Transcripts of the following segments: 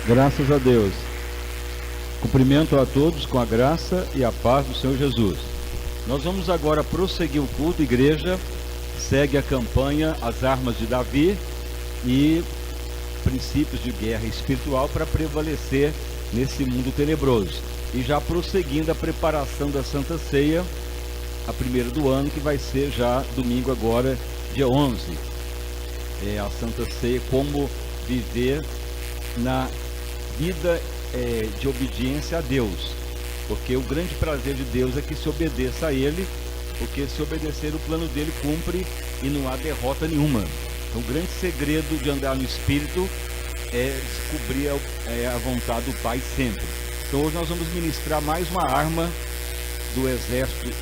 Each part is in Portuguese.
Graças a Deus. Cumprimento a todos com a graça e a paz do Senhor Jesus. Nós vamos agora prosseguir o culto, igreja. Segue a campanha As Armas de Davi e princípios de guerra espiritual para prevalecer nesse mundo tenebroso. E já prosseguindo a preparação da Santa Ceia, a primeira do ano, que vai ser já domingo agora, dia 11. A Santa Ceia, como viver na vida de obediência a Deus, porque o grande prazer de Deus é que se obedeça a Ele, porque se obedecer o plano dele cumpre e não há derrota nenhuma. Então o grande segredo de andar no Espírito é descobrir a vontade do Pai sempre. Então hoje nós vamos ministrar mais uma arma do exército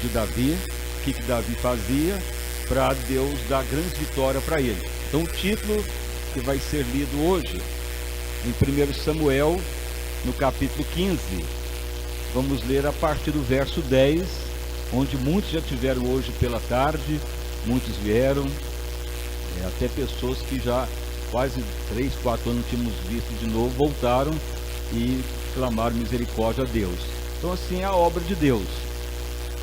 de Davi, o que Davi fazia para Deus dar grande vitória para ele. Então o título que vai ser lido hoje, em 1 Samuel, no capítulo 15, vamos ler a partir do verso 10, onde muitos já tiveram hoje pela tarde, muitos vieram, até pessoas que já quase 3, 4 anos tínhamos visto de novo, voltaram e clamaram misericórdia a Deus. Então assim é a obra de Deus,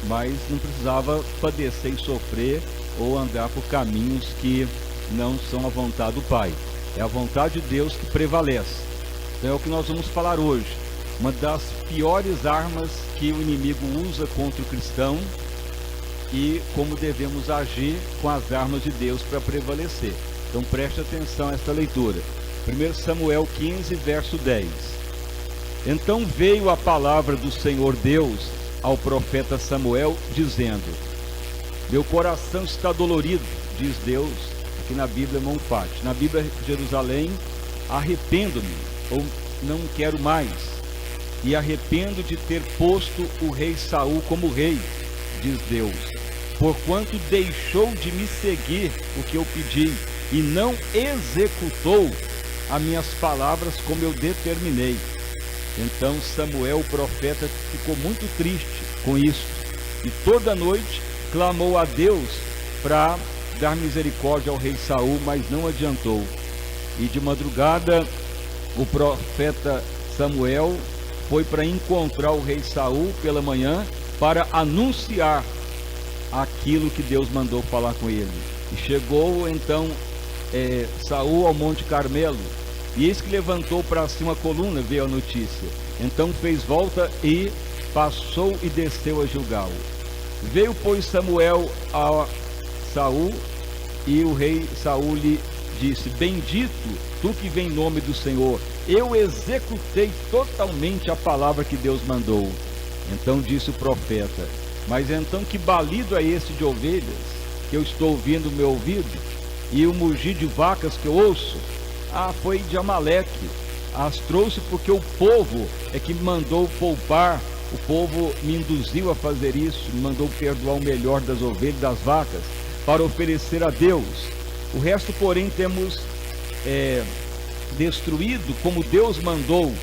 mas não precisava padecer e sofrer ou andar por caminhos que não são a vontade do Pai. É a vontade de Deus que prevalece. Então é o que nós vamos falar hoje. Uma das piores armas que o inimigo usa contra o cristão e como devemos agir com as armas de Deus para prevalecer. Então preste atenção a esta leitura. 1 Samuel 15, verso 10. Então veio a palavra do Senhor Deus ao profeta Samuel, dizendo: meu coração está dolorido, diz Deus. Aqui na Bíblia Monfate, na Bíblia Jerusalém, arrependo-me, ou não quero mais, e arrependo de ter posto o rei Saul como rei, diz Deus, porquanto deixou de me seguir o que eu pedi, e não executou as minhas palavras como eu determinei. Então Samuel, o profeta, ficou muito triste com isso, e toda noite clamou a Deus para dar misericórdia ao rei Saul, mas não adiantou. E de madrugada o profeta Samuel foi para encontrar o rei Saul pela manhã para anunciar aquilo que Deus mandou falar com ele. E chegou então Saul ao Monte Carmelo, e eis que levantou para si uma coluna, veio a notícia. Então fez volta e passou e desceu a Gilgal. Veio, pois, Samuel a Saul, e o rei Saul lhe disse: bendito tu que vem em nome do Senhor, eu executei totalmente a palavra que Deus mandou. Então disse o profeta: mas então que balido é esse de ovelhas que eu estou ouvindo no meu ouvido, e o mugir de vacas que eu ouço? Foi de Amaleque, as trouxe porque o povo é que me mandou poupar. O povo me induziu a fazer isso, me mandou perdoar o melhor das ovelhas e das vacas, para oferecer a Deus. O resto, porém, temos destruído como Deus mandou.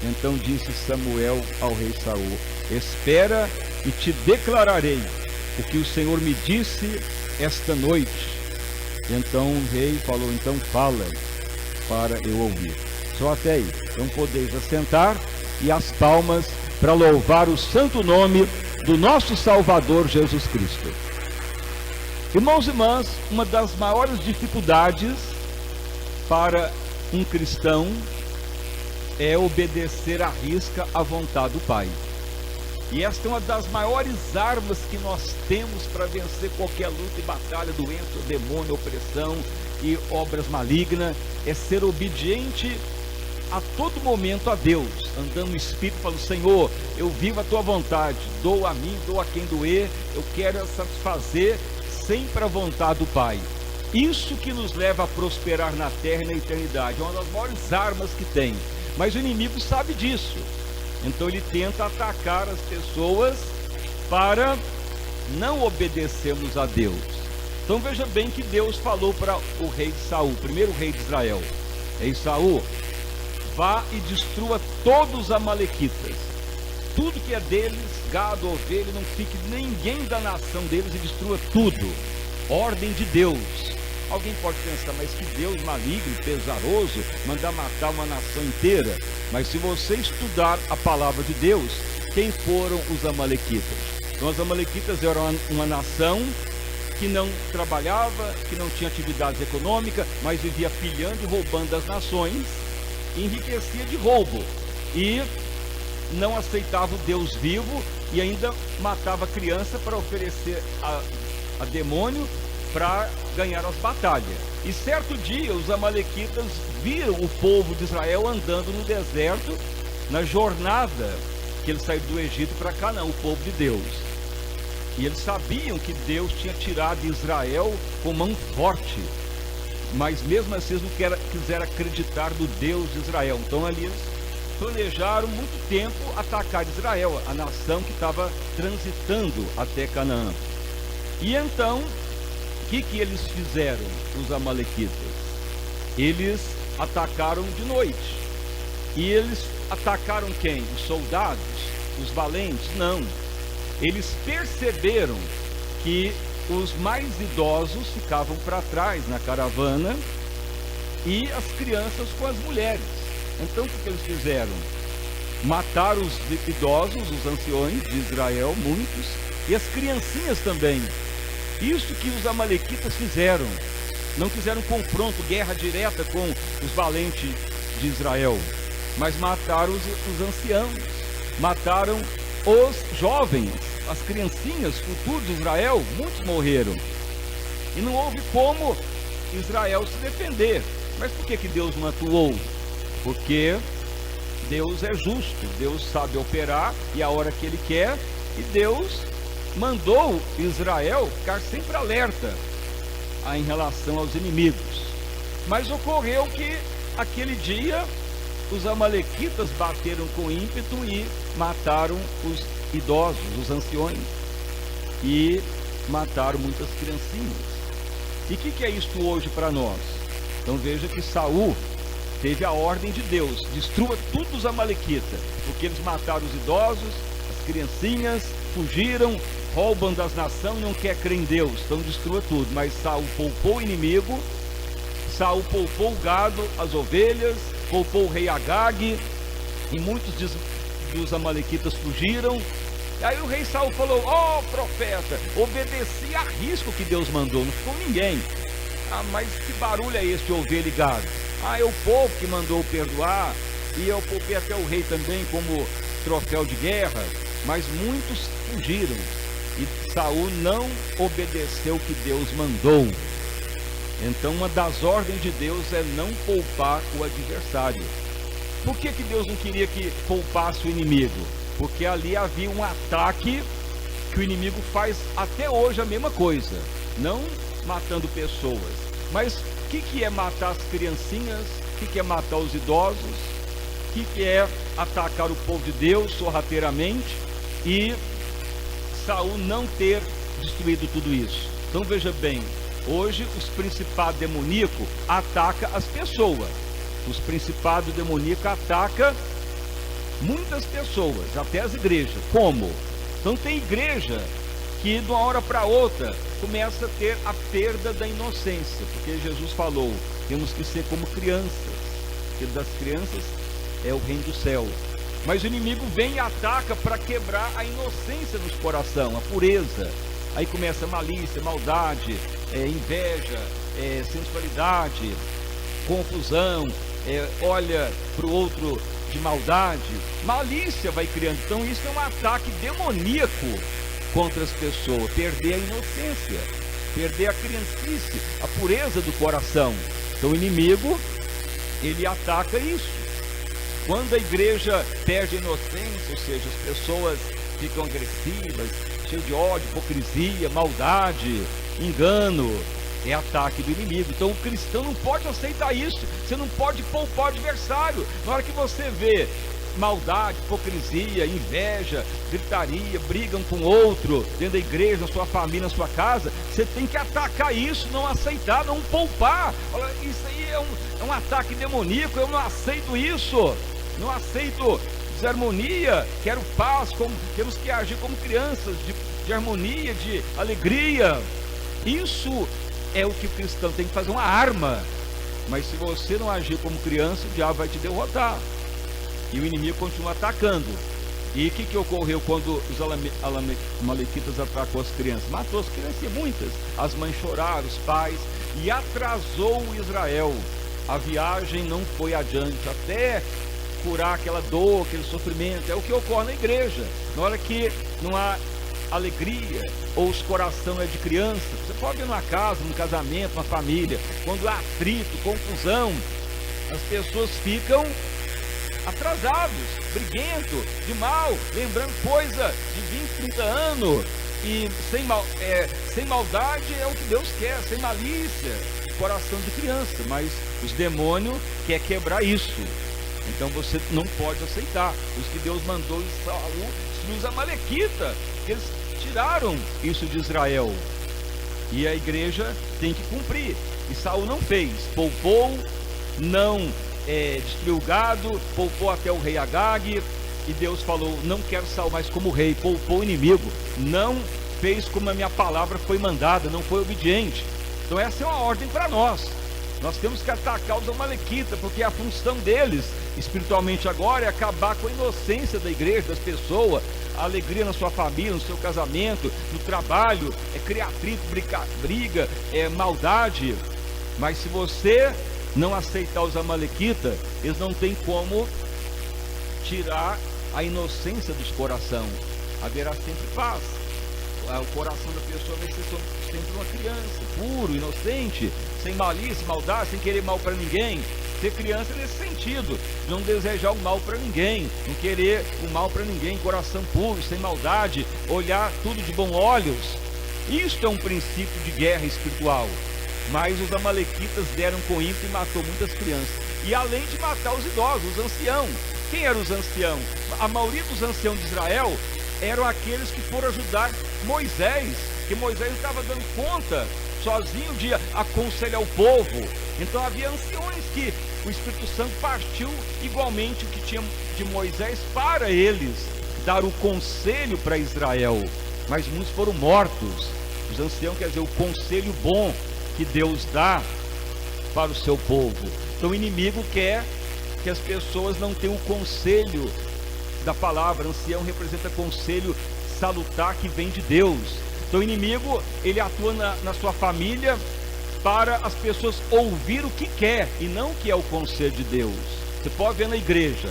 Então disse Samuel ao rei Saul: espera e te declararei o que o Senhor me disse esta noite. Então o rei falou: então fala para eu ouvir. Só até aí. Então podeis assentar e as palmas para louvar o santo nome do nosso Salvador Jesus Cristo. Irmãos e irmãs, uma das maiores dificuldades para um cristão é obedecer à risca à vontade do Pai. E esta é uma das maiores armas que nós temos para vencer qualquer luta e batalha, doença, demônio, opressão e obras malignas, é ser obediente a todo momento a Deus, andando no Espírito, falando: Senhor, eu vivo a tua vontade, dou a mim, dou a quem doer, eu quero satisfazer sempre a vontade do Pai. Isso que nos leva a prosperar na terra e na eternidade, é uma das maiores armas que tem, mas o inimigo sabe disso, então ele tenta atacar as pessoas para não obedecermos a Deus. Então veja bem que Deus falou para o rei Saul, primeiro rei de Israel: rei Saul, vá e destrua todos os amalequitas, tudo que é deles, gado, ovelha, não fique ninguém da nação deles, e destrua tudo. Ordem de Deus. Alguém pode pensar, mas que Deus maligno, pesaroso, mandar matar uma nação inteira. Mas se você estudar a palavra de Deus, quem foram os amalequitas? Então os amalequitas eram uma nação que não trabalhava, que não tinha atividades econômicas, mas vivia pilhando e roubando das nações, enriquecia de roubo, e não aceitava o Deus vivo, e ainda matava criança para oferecer a demônio para ganhar as batalhas. E certo dia os amalequitas viram o povo de Israel andando no deserto, na jornada que eles saíram do Egito para Canaã, o povo de Deus. E eles sabiam que Deus tinha tirado Israel com mão forte, mas mesmo assim eles não quiseram acreditar no Deus de Israel. Então ali eles planejaram muito tempo atacar Israel, a nação que estava transitando até Canaã. E então, o que eles fizeram, os amalequitas? Eles atacaram de noite. E eles atacaram quem? Os soldados? Os valentes? Não. Eles perceberam que os mais idosos ficavam para trás na caravana e as crianças com as mulheres. Então o que eles fizeram? Mataram os idosos, os anciões de Israel, muitos, e as criancinhas também. Isso que os amalequitas fizeram. Não fizeram confronto, guerra direta com os valentes de Israel, mas mataram os anciãos, mataram os jovens, as criancinhas, futuro de Israel. Muitos morreram. E não houve como Israel se defender. Mas por que Deus não atuou? Porque Deus é justo, Deus sabe operar e a hora que Ele quer, e Deus mandou Israel ficar sempre alerta em relação aos inimigos. Mas ocorreu que aquele dia os amalequitas bateram com ímpeto e mataram os idosos, os anciões, e mataram muitas criancinhas. E o que é isto hoje para nós? Então veja que Saul teve a ordem de Deus: destrua tudo os amalequitas, porque eles mataram os idosos, as criancinhas, fugiram, roubam das nações e não quer crer em Deus, então destrua tudo. Mas Saul poupou o inimigo, Saul poupou o gado, as ovelhas, poupou o rei Agag, e muitos dos amalequitas fugiram. E aí o rei Saul falou: ó profeta, obedeci a risco que Deus mandou, não ficou ninguém. Ah, mas que barulho é esse de ovelha e gado? Ah, é o povo que mandou perdoar, e eu poupei até o rei também como troféu de guerra, mas muitos fugiram, e Saul não obedeceu o que Deus mandou. Então uma das ordens de Deus é não poupar o adversário. Por que Deus não queria que poupasse o inimigo? Porque ali havia um ataque que o inimigo faz até hoje a mesma coisa, não matando pessoas, mas o que é matar as criancinhas? O que é matar os idosos? O que é atacar o povo de Deus sorrateiramente? E Saul não ter destruído tudo isso. Então veja bem, hoje os principados demoníacos atacam as pessoas. Os principados demoníacos atacam muitas pessoas, até as igrejas. Como? Então tem igreja que de uma hora para outra começa a ter a perda da inocência, porque Jesus falou: temos que ser como crianças, porque das crianças é o reino do céu. Mas o inimigo vem e ataca para quebrar a inocência nos corações, a pureza. Aí começa malícia, maldade, inveja, sensualidade, confusão, olha para o outro de maldade, malícia vai criando. Então isso é um ataque demoníaco contra as pessoas, perder a inocência, perder a criancice, a pureza do coração. Então o inimigo, ele ataca isso. Quando a igreja perde a inocência, ou seja, as pessoas ficam agressivas, cheias de ódio, hipocrisia, maldade, engano, é ataque do inimigo. Então o cristão não pode aceitar isso. Você não pode poupar o adversário. Na hora que você vê maldade, hipocrisia, inveja, gritaria, brigam com outro dentro da igreja, na sua família, na sua casa, você tem que atacar isso, não aceitar, não poupar. Olha, isso aí é um ataque demoníaco. Eu não aceito isso, não aceito desarmonia, quero paz, temos que agir como crianças, de harmonia, de alegria. Isso é o que o cristão tem que fazer, uma arma. Mas se você não agir como criança, o diabo vai te derrotar. E o inimigo continua atacando. E o que ocorreu quando os amalequitas atacou as crianças? Matou as crianças, muitas. As mães choraram, os pais, e atrasou Israel. A viagem não foi adiante, até curar aquela dor, aquele sofrimento. É o que ocorre na igreja. Na hora que não há alegria, ou os coração é de criança, você pode ver numa casa, num casamento, numa família, quando há atrito, confusão, as pessoas ficam atrasados, briguento, de mal, lembrando coisa de 20, 30 anos, e sem maldade é o que Deus quer, sem malícia, coração de criança, mas os demônios querem quebrar isso. Então você não pode aceitar. Os que Deus mandou em Saul, os amalequitas, eles tiraram isso de Israel, e a igreja tem que cumprir, e Saul não fez, poupou, não destruiu o gado, poupou até o rei Agag, e Deus falou, não quero Saul mais como rei, poupou o inimigo, não fez como a minha palavra foi mandada, não foi obediente. Então essa é uma ordem para nós. Nós temos que atacar os amalequitas, porque a função deles, espiritualmente agora, é acabar com a inocência da igreja, das pessoas, a alegria na sua família, no seu casamento, no trabalho, criar atrito, briga, maldade. Mas se você não aceitar os amalequitas, eles não têm como tirar a inocência dos corações. Haverá sempre paz. O coração da pessoa vai ser sempre uma criança, puro, inocente, sem malícia, maldade, sem querer mal para ninguém. Ser criança nesse sentido, não desejar o mal para ninguém, não querer o mal para ninguém, coração puro, sem maldade, olhar tudo de bons olhos. Isto é um princípio de guerra espiritual. Mas os amalequitas deram com ímpeto e matou muitas crianças. E além de matar os idosos, os anciãos. Quem eram os anciãos? A maioria dos anciãos de Israel eram aqueles que foram ajudar Moisés, que Moisés não estava dando conta sozinho de aconselhar o povo. Então havia anciões que o Espírito Santo partiu igualmente o que tinha de Moisés para eles dar o conselho para Israel, mas muitos foram mortos. Os anciãos quer dizer o conselho bom que Deus dá para o seu povo. Então o inimigo quer que as pessoas não tenham o conselho da palavra. Ancião representa conselho salutar que vem de Deus. Então o inimigo, ele atua na sua família para as pessoas ouvir o que quer e não o que é o conselho de Deus. Você pode ver na igreja,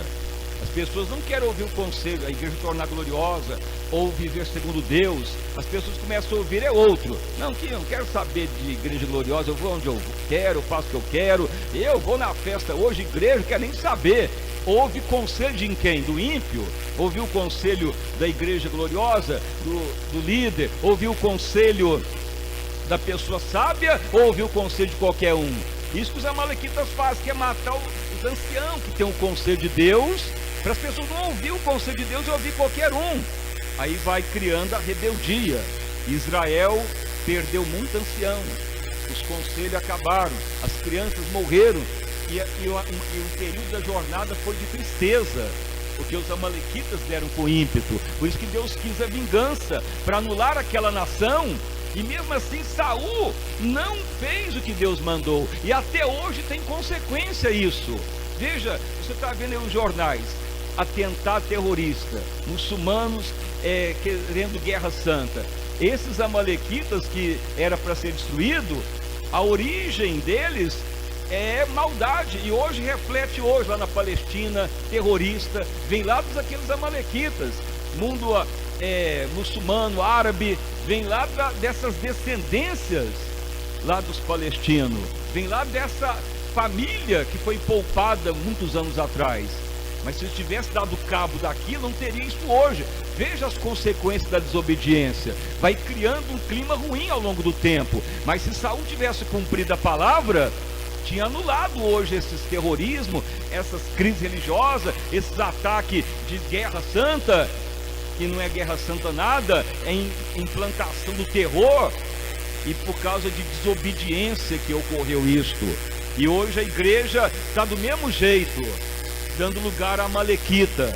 as pessoas não querem ouvir o conselho, a igreja tornar gloriosa ou viver segundo Deus. As pessoas começam a ouvir outro. Não quero saber de igreja gloriosa, eu vou onde eu quero, eu faço o que eu quero, eu vou na festa hoje, igreja, não quero nem saber. Ouve conselho de quem? Do ímpio? Ouviu o conselho da igreja gloriosa, do líder? Ouviu o conselho da pessoa sábia? Ou ouviu o conselho de qualquer um? Isso que os amalequitas fazem, que é matar os anciãos que tem o conselho de Deus, para as pessoas não ouvir o conselho de Deus e ouvir qualquer um. Aí vai criando a rebeldia. Israel perdeu muito ancião, os conselhos acabaram, as crianças morreram, e o período da jornada foi de tristeza, porque os amalequitas deram com ímpeto. Por isso que Deus quis a vingança, para anular aquela nação. E mesmo assim Saul não fez o que Deus mandou, e até hoje tem consequência isso. Veja, você está vendo aí os jornais, atentado terrorista, muçulmanos querendo guerra santa. Esses amalequitas que era para ser destruído, a origem deles é maldade, e hoje reflete lá na Palestina, terrorista, vem lá daqueles amalequitas, mundo muçulmano, árabe, vem lá dessas descendências lá dos palestinos, vem lá dessa família que foi poupada muitos anos atrás. Mas se tivesse dado cabo daquilo, não teria isso hoje. Veja as consequências da desobediência, vai criando um clima ruim ao longo do tempo. Mas se Saul tivesse cumprido a palavra, tinha anulado hoje esses terrorismos, essas crises religiosas, esses ataques de guerra santa, que não é guerra santa nada, é implantação do terror, e por causa de desobediência que ocorreu isto. E hoje a igreja está do mesmo jeito, dando lugar à amalequita,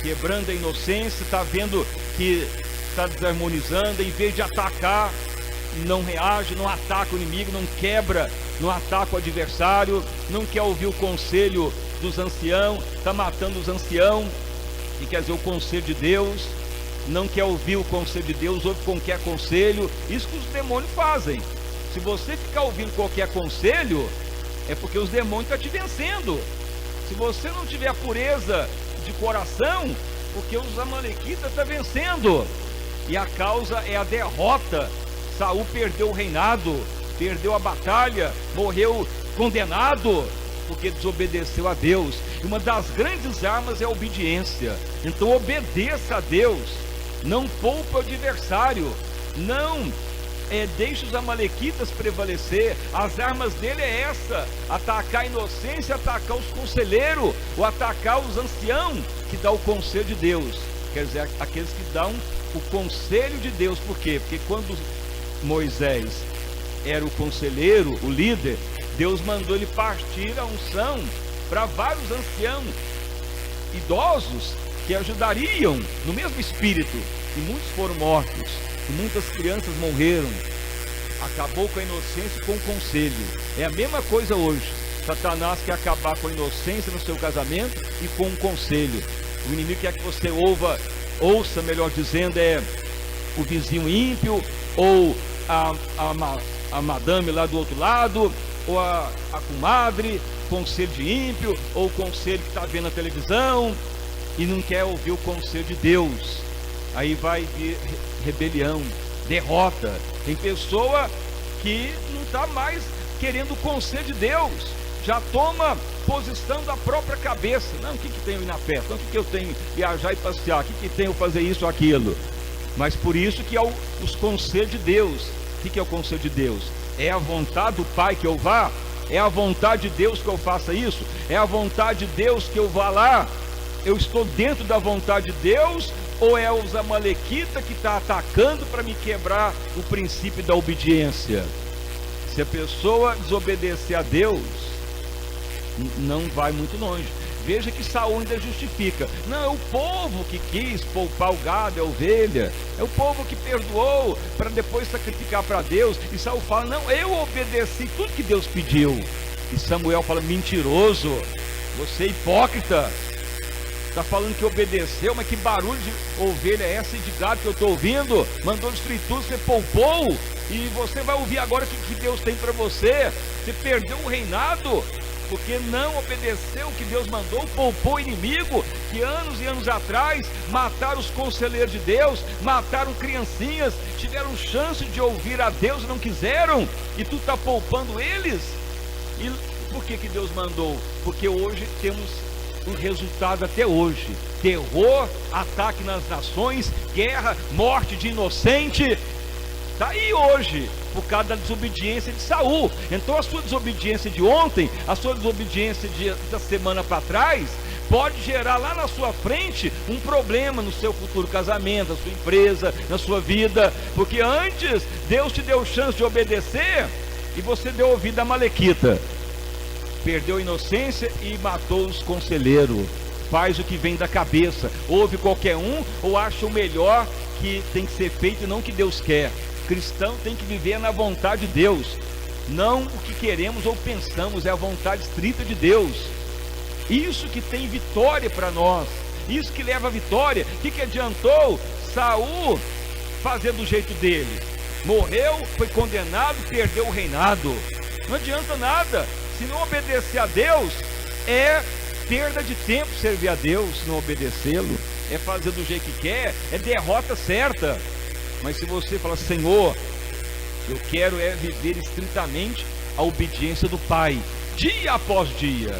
quebrando a inocência, está vendo que está desarmonizando, em vez de atacar, não reage, não ataca o inimigo, não quebra, não ataca o adversário, não quer ouvir o conselho dos anciãos, está matando os anciãos, e quer dizer o conselho de Deus, não quer ouvir o conselho de Deus, ouve qualquer conselho. Isso que os demônios fazem. Se você ficar ouvindo qualquer conselho, é porque os demônios estão te vencendo. Se você não tiver pureza de coração, porque os amalequitas estão vencendo, e a causa é a derrota. Saul perdeu o reinado, perdeu a batalha, morreu condenado, porque desobedeceu a Deus. E uma das grandes armas é a obediência. Então obedeça a Deus, não poupe o adversário, não deixe os amalequitas prevalecer. As armas dele é essa: atacar a inocência, atacar os conselheiros, ou atacar os anciãos que dão o conselho de Deus, quer dizer, aqueles que dão o conselho de Deus. Por quê? Porque quando Moisés era o conselheiro, o líder, Deus mandou ele partir a unção para vários anciãos idosos que ajudariam no mesmo espírito, e muitos foram mortos, e muitas crianças morreram. Acabou com a inocência e com o conselho. É a mesma coisa hoje. Satanás quer acabar com a inocência no seu casamento e com o conselho. O inimigo quer que você ouça, melhor dizendo, o vizinho ímpio, ou a madame lá do outro lado, ou a comadre, conselho de ímpio, ou o conselho que está vendo na televisão, e não quer ouvir o conselho de Deus. Aí vai vir rebelião, derrota. Tem pessoa que não está mais querendo o conselho de Deus, já toma posição da própria cabeça. Não, o que tem eu ir na festa? Não, o que eu tenho viajar e passear? O que tem eu fazer isso ou aquilo? Mas por isso que é os conselhos de Deus. O que é o conselho de Deus? É a vontade do Pai que eu vá? É a vontade de Deus que eu faça isso? É a vontade de Deus que eu vá lá? Eu estou dentro da vontade de Deus? Ou é os amalequitas que está atacando para me quebrar o princípio da obediência? Se a pessoa desobedecer a Deus, não vai muito longe. Veja que Saul ainda justifica: não, é o povo que quis poupar o gado, a ovelha, é o povo que perdoou para depois sacrificar para Deus. E Saul fala: não, eu obedeci tudo que Deus pediu. E Samuel fala: mentiroso, você é hipócrita, está falando que obedeceu, mas que barulho de ovelha é essa e de gado que eu estou ouvindo? Mandou destruir tudo, você poupou, e você vai ouvir agora o que Deus tem para você. Você perdeu o reinado porque não obedeceu o que Deus mandou, poupou o inimigo que anos e anos atrás mataram os conselheiros de Deus, mataram criancinhas, tiveram chance de ouvir a Deus e não quiseram, e tu está poupando eles. E por que Deus mandou? Porque hoje temos o resultado até hoje: terror, ataque nas nações, guerra, morte de inocente. Está aí hoje, por causa da desobediência de Saul. Então a sua desobediência de ontem, a sua desobediência da semana para trás, pode gerar lá na sua frente um problema no seu futuro casamento, na sua empresa, na sua vida. Porque antes Deus te deu chance de obedecer e você deu ouvido à amalequita, perdeu a inocência e matou os conselheiros. Faz o que vem da cabeça, ouve qualquer um, ou acha o melhor que tem que ser feito e não o que Deus quer. Cristão tem que viver na vontade de Deus, não o que queremos ou pensamos, é a vontade estrita de Deus. Isso que tem vitória para nós, isso que leva a vitória. O que adiantou Saul fazer do jeito dele? Morreu, foi condenado, perdeu o reinado. Não adianta nada. Se não obedecer a Deus, é perda de tempo servir a Deus. Se não obedecê-lo, é fazer do jeito que quer, é derrota certa. Mas se você falar: Senhor, eu quero viver estritamente a obediência do Pai, dia após dia,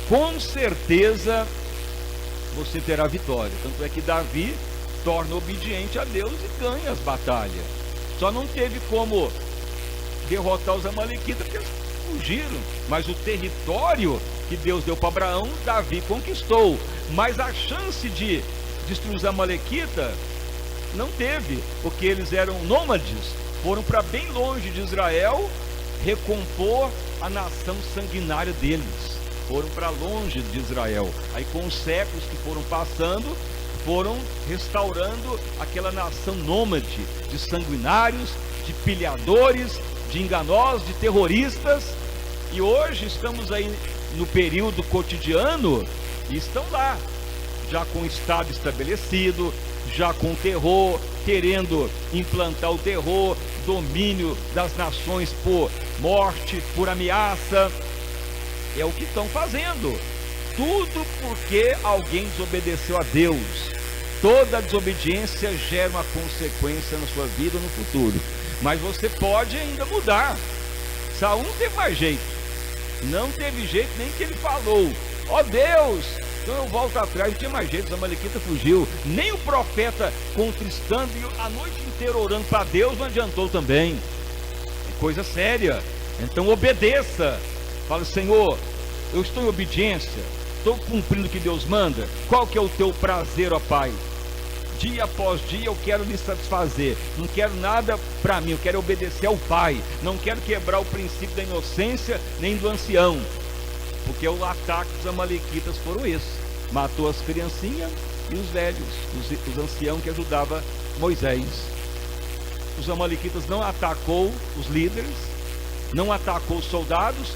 com certeza você terá vitória. Tanto é que Davi torna obediente a Deus e ganha as batalhas. Só não teve como derrotar os amalequitas porque eles fugiram, mas o território que Deus deu para Abraão, Davi conquistou. Mas a chance de destruir os amalequitas não teve, porque eles eram nômades, foram para bem longe de Israel recompor a nação sanguinária deles, foram para longe de Israel. Aí com os séculos que foram passando, foram restaurando aquela nação nômade de sanguinários, de pilhadores, de enganosos, de terroristas. E hoje estamos aí no período cotidiano e estão lá, já com o Estado estabelecido, já com o terror, querendo implantar o terror, domínio das nações por morte, por ameaça. É o que estão fazendo. Tudo porque alguém desobedeceu a Deus. Toda desobediência gera uma consequência na sua vida no futuro. Mas você pode ainda mudar. Saul não teve mais jeito. Não teve jeito nem que ele falou: ó Deus, então eu volto atrás. Não tinha mais jeito, os amalequitas fugiu. Nem o profeta contristando e a noite inteira orando para Deus não adiantou também. É coisa séria. Então obedeça. Fala: Senhor, eu estou em obediência, estou cumprindo o que Deus manda. Qual que é o teu prazer, ó Pai? Dia após dia eu quero lhe satisfazer. Não quero nada para mim, eu quero obedecer ao Pai. Não quero quebrar o princípio da inocência nem do ancião. Porque o ataque dos amalequitas foram esses: matou as criancinhas e os velhos, os anciãos que ajudavam Moisés. Os amalequitas não atacou os líderes, não atacou os soldados,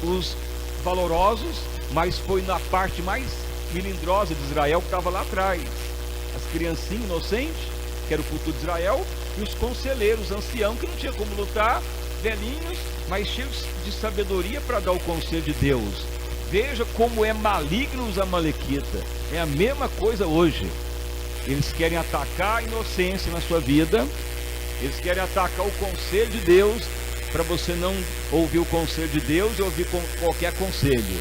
os valorosos, mas foi na parte mais melindrosa de Israel que estava lá atrás. As criancinhas inocentes, que era o futuro de Israel, e os conselheiros, anciãos, que não tinha como lutar, velhinhos, mas cheios de sabedoria para dar o conselho de Deus. Veja como é maligno os amalequitas. É a mesma coisa hoje. Eles querem atacar a inocência na sua vida, eles querem atacar o conselho de Deus, para você não ouvir o conselho de Deus e ouvir qualquer conselho.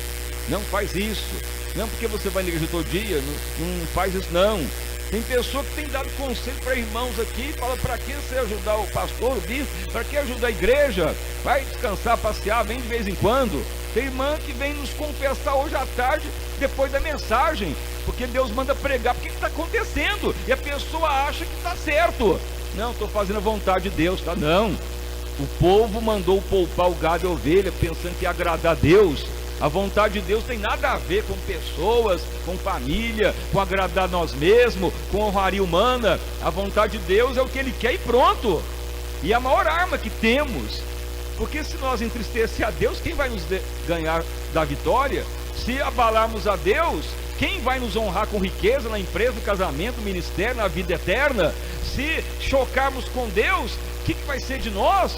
Não faz isso. Não porque você vai na igreja todo dia, não faz isso não. Tem pessoa que tem dado conselho para irmãos aqui, fala: para que você ajudar o pastor, o bispo? Para que ajudar a igreja? Vai descansar, passear, vem de vez em quando. Tem irmã que vem nos confessar hoje à tarde, depois da mensagem, porque Deus manda pregar. Porque que está acontecendo? E a pessoa acha que está certo. Não, estou fazendo a vontade de Deus, tá? Não. O povo mandou poupar o gado e a ovelha, pensando que ia agradar a Deus. A vontade de Deus tem nada a ver com pessoas, com família, com agradar nós mesmos, com honraria humana. A vontade de Deus é o que Ele quer e pronto. E a maior arma que temos, porque se nós entristecer a Deus, quem vai nos ganhar da vitória? Se abalarmos a Deus, quem vai nos honrar com riqueza na empresa, no casamento, no ministério, na vida eterna? Se chocarmos com Deus, o que vai ser de nós?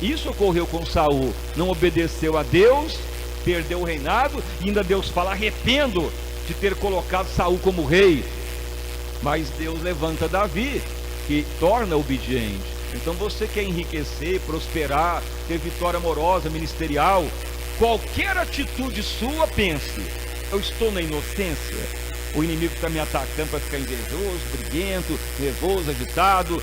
Isso ocorreu com Saul. Não obedeceu a Deus, perdeu o reinado, e ainda Deus fala: arrependo de ter colocado Saul como rei. Mas Deus levanta Davi, que torna obediente. Então você quer enriquecer, prosperar, ter vitória amorosa, ministerial, qualquer atitude sua, pense: eu estou na inocência? O inimigo está me atacando para ficar invejoso, briguento, nervoso, agitado,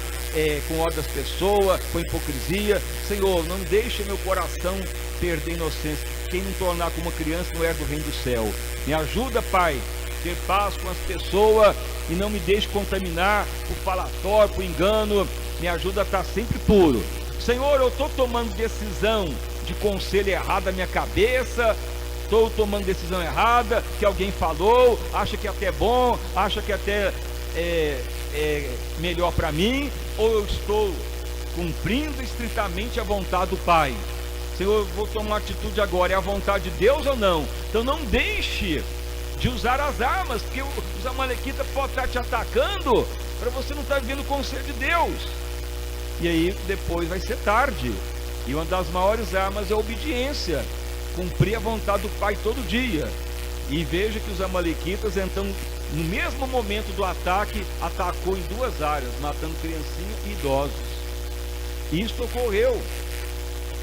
com ódio das pessoas, com hipocrisia. Senhor, não deixe meu coração perder a inocência. Quem não tornar como uma criança não é do reino do céu. Me ajuda, Pai, ter paz com as pessoas e não me deixe contaminar por falatório, por engano. Me ajuda a estar sempre puro. Senhor, eu estou tomando decisão de conselho errado na minha cabeça, estou tomando decisão errada, que alguém falou, acha que até é bom, acha que até é melhor para mim, ou eu estou cumprindo estritamente a vontade do Pai? Senhor, eu vou tomar uma atitude agora, é a vontade de Deus ou não? Então não deixe de usar as armas, porque os amalequitas podem estar te atacando, para você não estar vivendo o conselho de Deus. E aí depois vai ser tarde. E uma das maiores armas é a obediência, cumprir a vontade do Pai todo dia. E veja que os amalequitas, então, no mesmo momento do ataque, atacou em duas áreas, matando criancinhas e idosos. Isso ocorreu.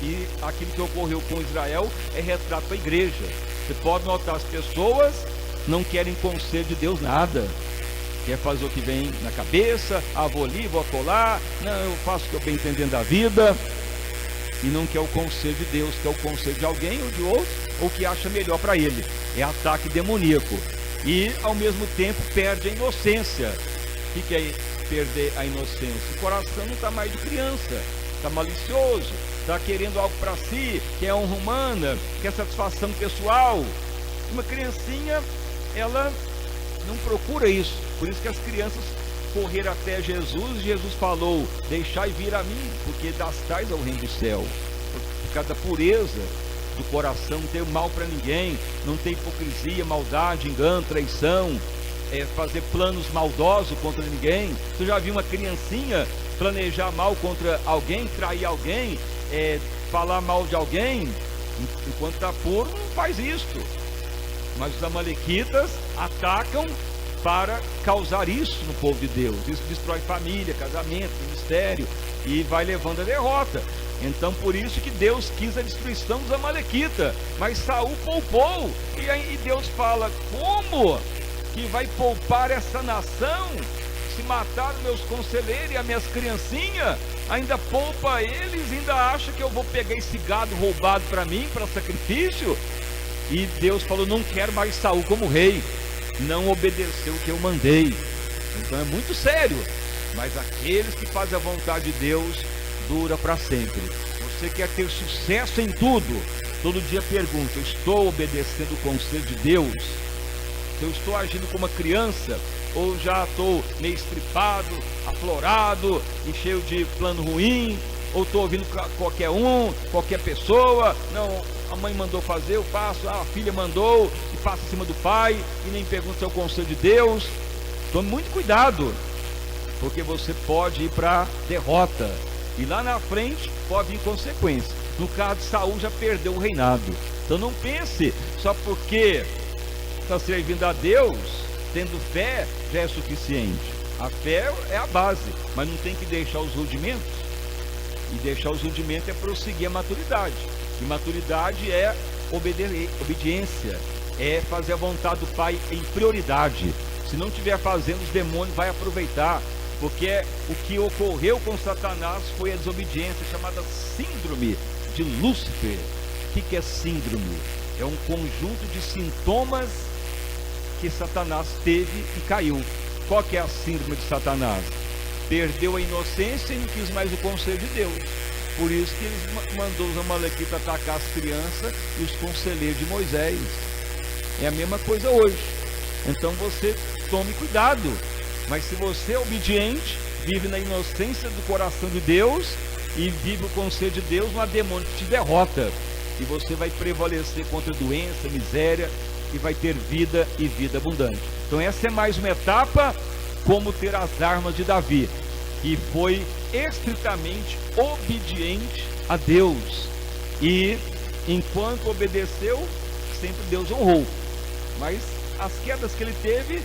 E aquilo que ocorreu com Israel é retrato para a igreja. Você pode notar, as pessoas não querem conselho de Deus nada. Quer fazer o que vem na cabeça, vou ali, vou acolá, não, eu faço o que eu bem entendendo da vida. E não quer o conselho de Deus, quer o conselho de alguém ou de outro, ou que acha melhor para ele. É ataque demoníaco. E ao mesmo tempo perde a inocência. O que é perder a inocência? O coração não está mais de criança, está malicioso, está querendo algo para si, quer honra humana, quer satisfação pessoal. Uma criancinha, ela não procura isso. Por isso que as crianças correr até Jesus, Jesus falou: deixai vir a mim, porque das tais é o reino do céu. Por causa da pureza do coração, não tem mal para ninguém, não tem hipocrisia, maldade, engano, traição, fazer planos maldosos contra ninguém. Você já viu uma criancinha planejar mal contra alguém, trair alguém, falar mal de alguém? Enquanto está puro, não faz isso. Mas os amalequitas atacam para causar isso no povo de Deus. Isso destrói família, casamento, ministério, e vai levando a derrota. Então por isso que Deus quis a destruição dos amalequitas, mas Saul poupou. E aí Deus fala: como que vai poupar essa nação? Se mataram meus conselheiros e as minhas criancinhas, ainda poupa eles, ainda acha que eu vou pegar esse gado roubado para mim, para sacrifício? E Deus falou: não quero mais Saul como rei, não obedeceu o que eu mandei. Então é muito sério. Mas aqueles que fazem a vontade de Deus dura para sempre. Você quer ter sucesso em tudo? Todo dia pergunta: estou obedecendo o conselho de Deus? Se eu estou agindo como uma criança, ou já estou meio estripado, aflorado e cheio de plano ruim, ou estou ouvindo qualquer pessoa? Não, a mãe mandou fazer, eu faço, a filha mandou e passa em cima do pai e nem pergunta se é o conselho de Deus. Tome muito cuidado, porque você pode ir para derrota e lá na frente pode vir consequência. No caso de Saul, já perdeu o reinado. Então não pense só porque está servindo a Deus, tendo fé, já é suficiente. A fé é a base, mas não tem que deixar os rudimentos. E deixar os rudimentos é prosseguir a maturidade. E maturidade é obediência, é fazer a vontade do Pai em prioridade. Se não estiver fazendo, os demônios vão aproveitar, porque o que ocorreu com Satanás foi a desobediência, chamada síndrome de Lúcifer. O que é síndrome? É um conjunto de sintomas que Satanás teve e caiu. Qual que é a síndrome de Satanás? Perdeu a inocência e não quis mais o conselho de Deus. Por isso que ele mandou os amalequitas atacar as crianças e os conselheiros de Moisés. É a mesma coisa hoje. Então você tome cuidado. Mas se você é obediente, vive na inocência do coração de Deus e vive o conselho de Deus, não há demônio que te derrota. E você vai prevalecer contra doença, miséria, e vai ter vida e vida abundante. Então essa é mais uma etapa, como ter as armas de Davi, que foi estritamente obediente a Deus, e enquanto obedeceu, sempre Deus honrou. Mas as quedas que ele teve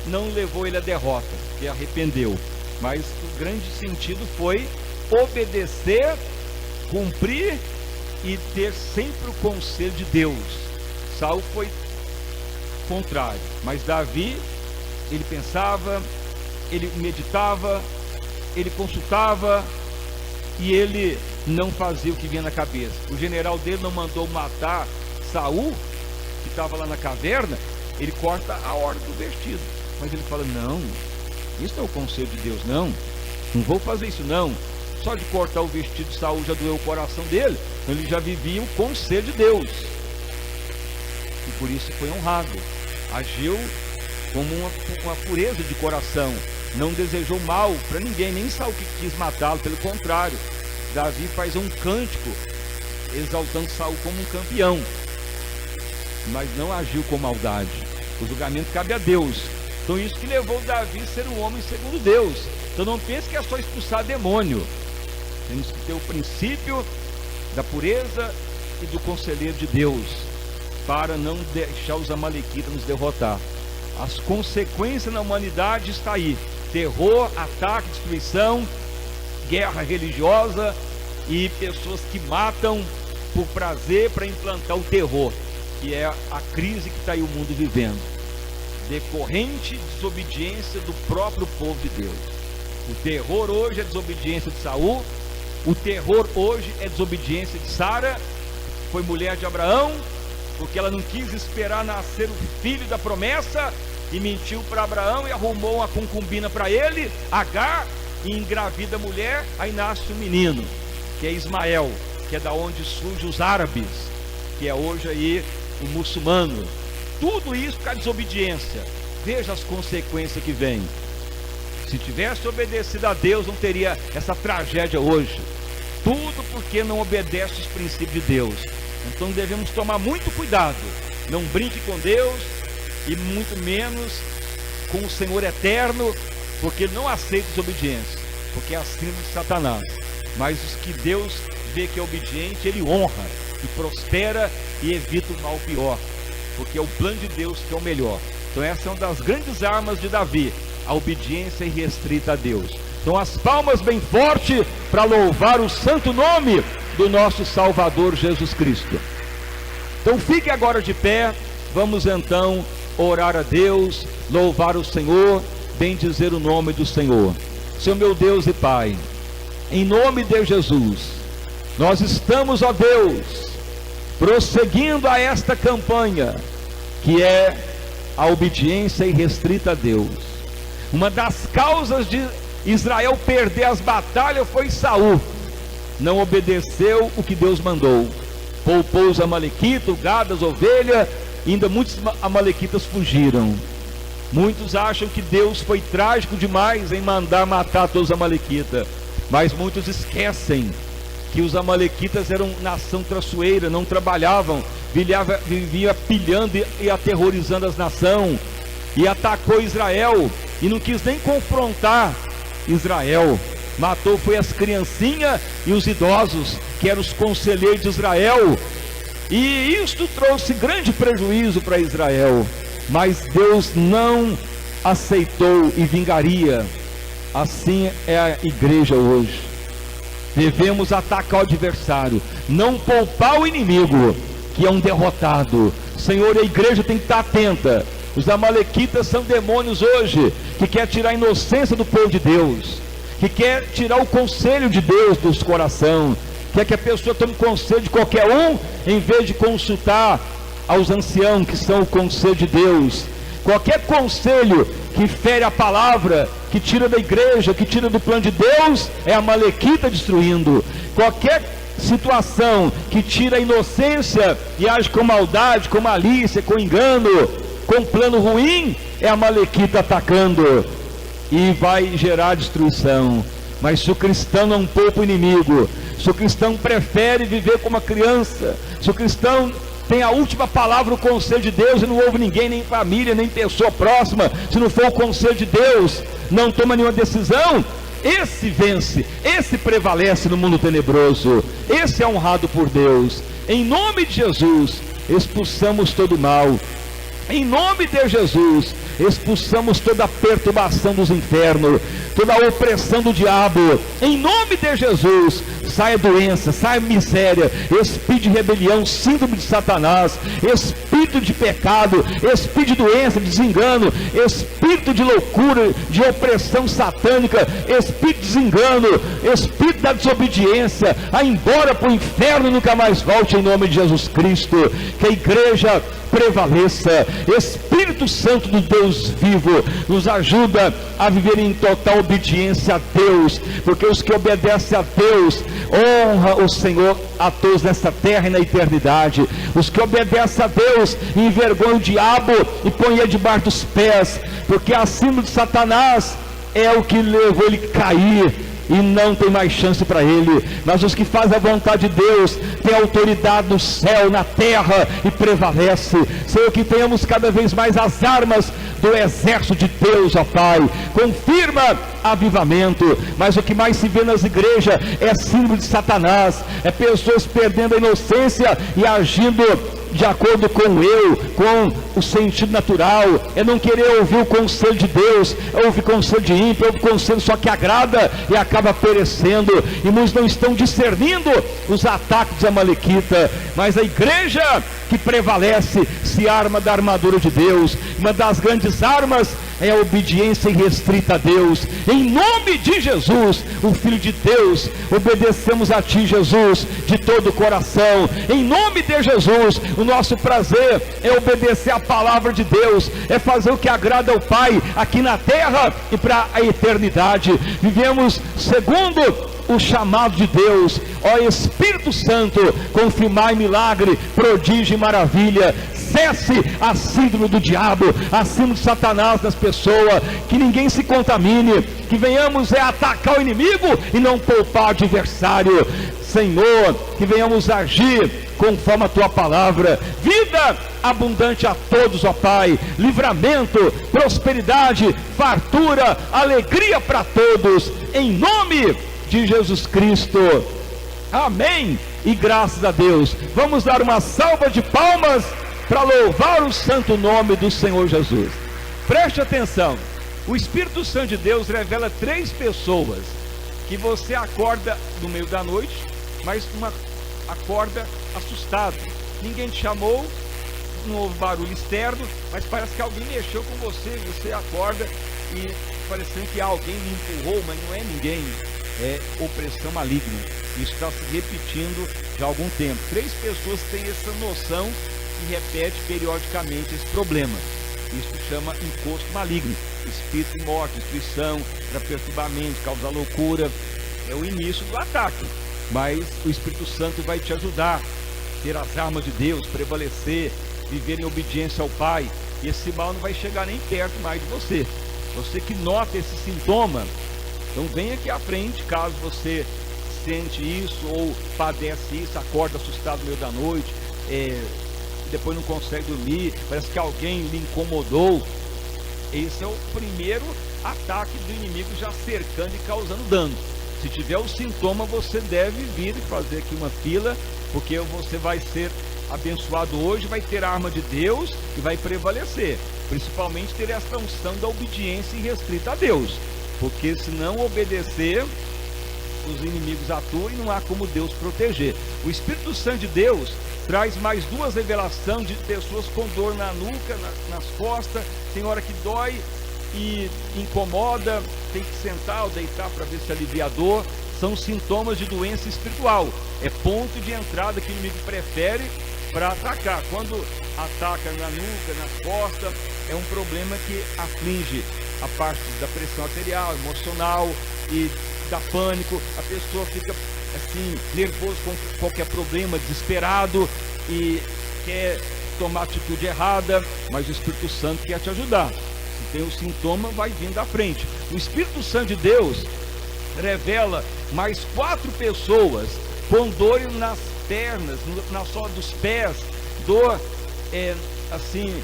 não levou ele à derrota, que arrependeu. Mas o grande sentido foi obedecer, cumprir e ter sempre o conselho de Deus. Saul foi contrário, mas Davi, ele pensava, ele meditava, ele consultava e ele não fazia o que vinha na cabeça. O general dele não mandou matar Saul, que estava lá na caverna. Ele corta a ordem do vestido, mas ele fala: não, isso não é o conselho de Deus, não vou fazer isso não. Só de cortar o vestido de Saul já doeu o coração dele. Então ele já vivia o conselho de Deus, e por isso foi honrado. Agiu como uma pureza de coração, não desejou mal para ninguém, nem Saul que quis matá-lo. Pelo contrário, Davi faz um cântico exaltando Saul como um campeão, mas não agiu com maldade. O julgamento cabe a Deus. Então isso que levou Davi a ser um homem segundo Deus. Então não pense que é só expulsar demônio. Temos que ter o princípio da pureza e do conselheiro de Deus, para não deixar os amalequitas nos derrotar. As consequências na humanidade estão aí: terror, ataque, destruição, guerra religiosa e pessoas que matam por prazer para implantar o terror, que é a crise que está aí o mundo vivendo, decorrente de desobediência do próprio povo de Deus. O terror hoje é desobediência de Saul, o terror hoje é desobediência de Sara, foi mulher de Abraão, porque ela não quis esperar nascer o filho da promessa e mentiu para Abraão e arrumou uma concubina para ele, Agar, e engravida a mulher. Aí nasce um menino, que é Ismael, que é da onde surgem os árabes, que é hoje aí o muçulmano. Tudo isso por causa de desobediência. Veja as consequências que vêm. Se tivesse obedecido a Deus, não teria essa tragédia hoje. Tudo porque não obedece os princípios de Deus. Então devemos tomar muito cuidado. Não brinque com Deus e muito menos com o Senhor eterno, porque Ele não aceita desobediência, porque é a síndrome de Satanás. Mas os que Deus vê que é obediente, Ele honra e prospera e evita o mal pior, porque é o plano de Deus que é o melhor. Então essa é uma das grandes armas de Davi, a obediência irrestrita a Deus. Então as palmas bem forte para louvar o santo nome do nosso Salvador Jesus Cristo. Então fique agora de pé, vamos então orar a Deus, louvar o Senhor, bendizer o nome do Senhor. Senhor meu Deus e Pai, em nome de Jesus, nós estamos, ó Deus, prosseguindo a esta campanha, que é a obediência irrestrita a Deus. Uma das causas de Israel perder as batalhas foi Saul, não obedeceu o que Deus mandou, poupou os amalequitas, o gado, as ovelhas, ainda muitos amalequitas fugiram. Muitos acham que Deus foi trágico demais em mandar matar todos os amalequitas, mas muitos esquecem que os amalequitas eram nação traiçoeira, não trabalhavam, vivia pilhando e aterrorizando as nações, e atacou Israel, e não quis nem confrontar Israel, matou foi as criancinhas e os idosos, que eram os conselheiros de Israel, e isto trouxe grande prejuízo para Israel, mas Deus não aceitou e vingaria. Assim é a igreja hoje. Devemos atacar o adversário, não poupar o inimigo, que é um derrotado. Senhor, a igreja tem que estar atenta. Os amalequitas são demônios hoje, que quer tirar a inocência do povo de Deus, que quer tirar o conselho de Deus dos corações, quer que a pessoa tome conselho de qualquer um, em vez de consultar aos anciãos, que são o conselho de Deus. Qualquer conselho que fere a palavra, que tira da igreja, que tira do plano de Deus, é a amalequita destruindo. Qualquer situação que tira a inocência e age com maldade, com malícia, com engano, com plano ruim, é a amalequita atacando, e vai gerar destruição. Mas se o cristão não poupa o inimigo, se o cristão prefere viver como uma criança, se o cristão tem a última palavra, o conselho de Deus, e não ouve ninguém, nem família, nem pessoa próxima, se não for o conselho de Deus, não toma nenhuma decisão, esse vence, esse prevalece no mundo tenebroso, esse é honrado por Deus. Em nome de Jesus, expulsamos todo o mal. Em nome de Jesus, expulsamos toda a perturbação dos infernos, toda a opressão do diabo. Em nome de Jesus, saia doença, saia miséria, espírito de rebelião, síndrome de Satanás, espírito de pecado, espírito de doença, de desengano, espírito de loucura, de opressão satânica, espírito de desengano, espírito da desobediência, a embora para o inferno e nunca mais volte, em nome de Jesus Cristo. Que a igreja prevaleça. Espírito Santo do Deus vivo, nos ajuda a viver em total obediência a Deus, porque os que obedecem a Deus honra o Senhor a todos nessa terra e na eternidade. Os que obedecem a Deus envergonham o diabo e põem ele debaixo dos pés, porque acima de Satanás é o que levou ele a cair, e não tem mais chance para ele. Mas os que fazem a vontade de Deus têm autoridade no céu, na terra, e prevalece. Senhor, que tenhamos cada vez mais as armas do exército de Deus, ó Pai. Confirma avivamento. Mas o que mais se vê nas igrejas é símbolo de Satanás, é pessoas perdendo a inocência e agindo de acordo com o eu, com o sentido natural, é não querer ouvir o conselho de Deus, é ouvir conselho de ímpio, ouvir conselho só que agrada e acaba perecendo, e muitos não estão discernindo os ataques de Amalequita. Mas a igreja que prevalece se arma da armadura de Deus. Uma das grandes armas é a obediência irrestrita a Deus. Em nome de Jesus, o Filho de Deus, obedecemos a Ti, Jesus, de todo o coração. Em nome de Jesus, o nosso prazer é obedecer a palavra de Deus, é fazer o que agrada ao Pai aqui na terra e para a eternidade. Vivemos segundo o chamado de Deus. Ó Espírito Santo, confirmai milagre, prodígio e maravilha. cesse a síndrome do diabo, a síndrome de Satanás das pessoas, que ninguém se contamine, que venhamos atacar o inimigo e não poupar o adversário. Senhor, que venhamos agir conforme a tua palavra, vida abundante a todos, ó Pai, livramento, prosperidade, fartura, alegria para todos, em nome de Jesus Cristo, amém, e graças a Deus. Vamos dar uma salva de palmas para louvar o santo nome do Senhor Jesus. Preste atenção, o Espírito Santo de Deus revela 3 pessoas, que você acorda no meio da noite, mas acorda assustado, ninguém te chamou, não houve barulho externo, mas parece que alguém mexeu com você, você acorda e parecendo que alguém lhe empurrou, mas não é ninguém, é opressão maligna. Isso está se repetindo já há algum tempo. 3 pessoas têm essa noção e repete periodicamente esse problema. Isso se chama encosto maligno, espírito de morte, destruição, para perturbar a mente, causar loucura. É o início do ataque, mas o Espírito Santo vai te ajudar a ter as armas de Deus, prevalecer, viver em obediência ao Pai, e esse mal não vai chegar nem perto mais de você. Você que nota esse sintoma, então vem aqui à frente, caso você sente isso ou padece isso, acorda assustado no meio da noite, depois não consegue dormir, parece que alguém lhe incomodou. Esse é o primeiro ataque do inimigo, já cercando e causando dano. Se tiver o sintoma, você deve vir e fazer aqui uma fila, porque você vai ser abençoado hoje, vai ter a arma de Deus e vai prevalecer, principalmente ter essa unção da obediência irrestrita a Deus, porque se não obedecer, os inimigos atuam e não há como Deus proteger. O Espírito Santo de Deus traz mais 2 revelações de pessoas com dor na nuca, nas costas, tem hora que dói e incomoda, tem que sentar ou deitar para ver se alivia a dor. São sintomas de doença espiritual, é ponto de entrada que o inimigo prefere para atacar. Quando ataca na nuca, nas costas, é um problema que aflige a parte da pressão arterial, emocional, e dá pânico, a pessoa fica assim, nervoso com qualquer problema, desesperado e quer tomar atitude errada, mas o Espírito Santo quer te ajudar. Se tem o sintoma, vai vindo à frente. O Espírito Santo de Deus revela mais 4 pessoas com dor nas pernas, na sola dos pés, dor assim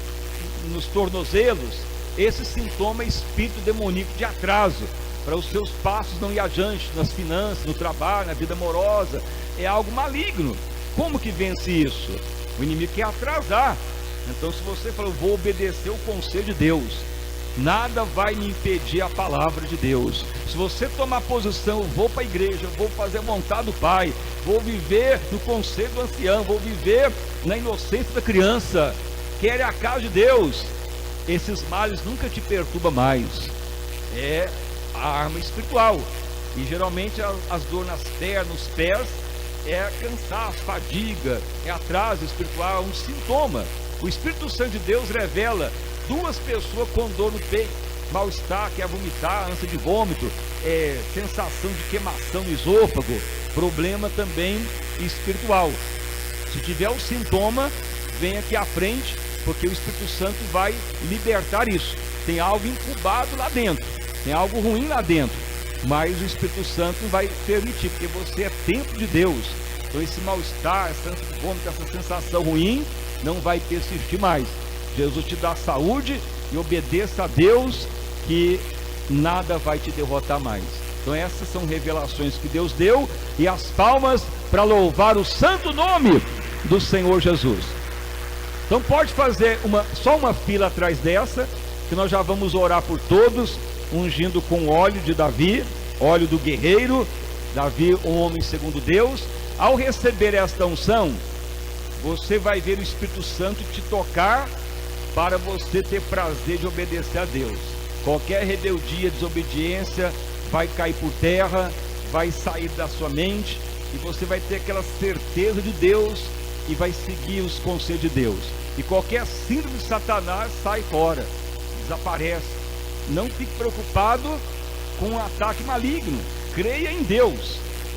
nos tornozelos. Esse sintoma é espírito demoníaco de atraso, para os seus passos não ir adiante nas finanças, no trabalho, na vida amorosa. É algo maligno. Como que vence isso? O inimigo quer atrasar. Então, se você falar, vou obedecer o conselho de Deus, nada vai me impedir a palavra de Deus. Se você tomar posição, vou para a igreja, vou fazer a vontade do Pai, vou viver no conselho do ancião, vou viver na inocência da criança, quer a casa de Deus, esses males nunca te perturbam mais. É a arma espiritual. E geralmente as dores nas pernas, nos pés, é cansaço, fadiga, é atraso espiritual, um sintoma. O Espírito Santo de Deus revela 2 pessoas com dor no peito, mal-estar, quer vomitar, ânsia de vômito, sensação de queimação no esôfago, problema também espiritual. Se tiver o sintoma, vem aqui à frente, porque o Espírito Santo vai libertar isso. Tem algo incubado lá dentro, tem algo ruim lá dentro, mas o Espírito Santo vai permitir, porque você é templo de Deus. Então esse mal-estar, essa ânsia de vômito, essa sensação ruim não vai persistir mais. Jesus te dá saúde e obedeça a Deus, que nada vai te derrotar mais. Então essas são revelações que Deus deu, e as palmas para louvar o santo nome do Senhor Jesus. Então pode fazer só uma fila atrás dessa, que nós já vamos orar por todos, ungindo com óleo de Davi, óleo do guerreiro. Davi, um homem segundo Deus. Ao receber esta unção, você vai ver o Espírito Santo te tocar, para você ter prazer de obedecer a Deus. Qualquer rebeldia, desobediência vai cair por terra, vai sair da sua mente, e você vai ter aquela certeza de Deus e vai seguir os conselhos de Deus. E qualquer síndrome de Satanás sai fora, desaparece. Não fique preocupado com um ataque maligno, creia em Deus,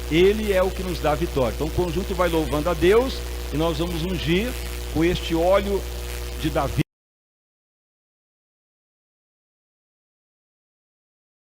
Ele é o que nos dá a vitória. Então o conjunto vai louvando a Deus, e nós vamos ungir com este óleo de Davi.